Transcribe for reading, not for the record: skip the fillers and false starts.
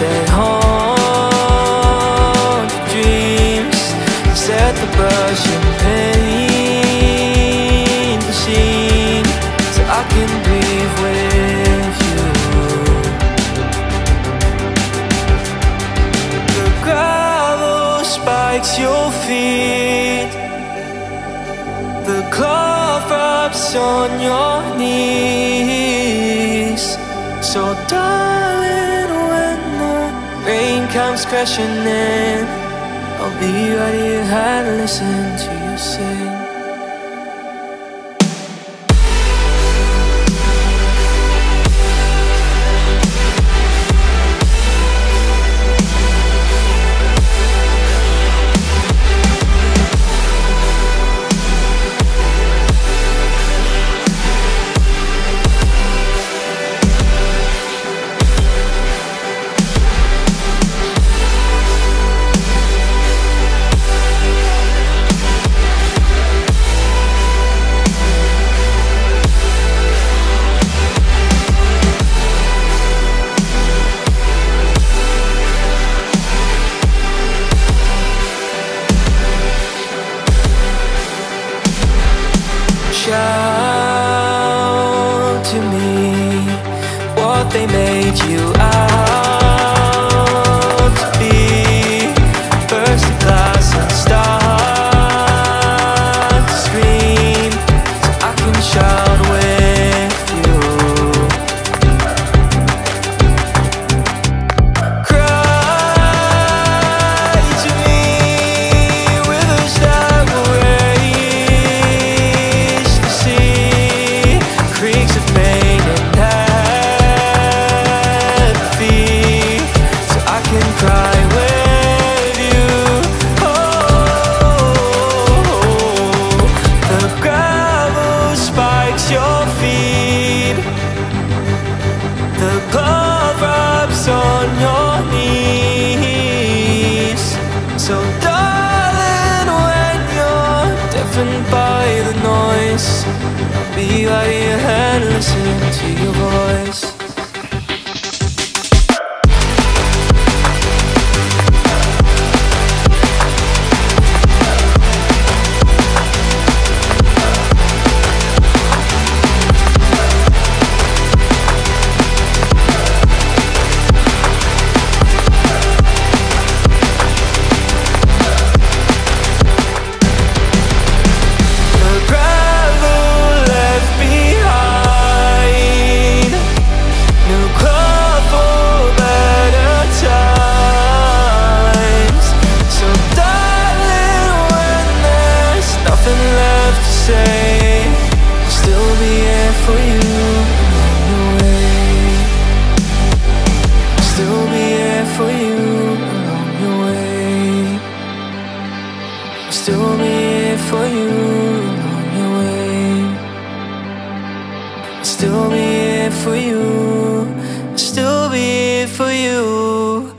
stay home to dreams. Set the brush and paint the scene so I can breathe with you. The gravel spikes your feet, the cloth wraps on your knees. So darling, when the rain comes crashing in, I'll be right here and listen to you sing. Shout to me what they made you out to be. Burst the glass and start to scream so I can shout with you. Cry to me with a shout of rage. Creeks of pain and apathy, so I can cry with you. Oh, the gravel spikes your feet, the glove wraps on your knees. So darling, when you're deafened by the noise, be right here and listen to your voice. Still be here for you along your way. Still be here for you along your way. Still be here for you along your way. Still be here for you. Still be here for you.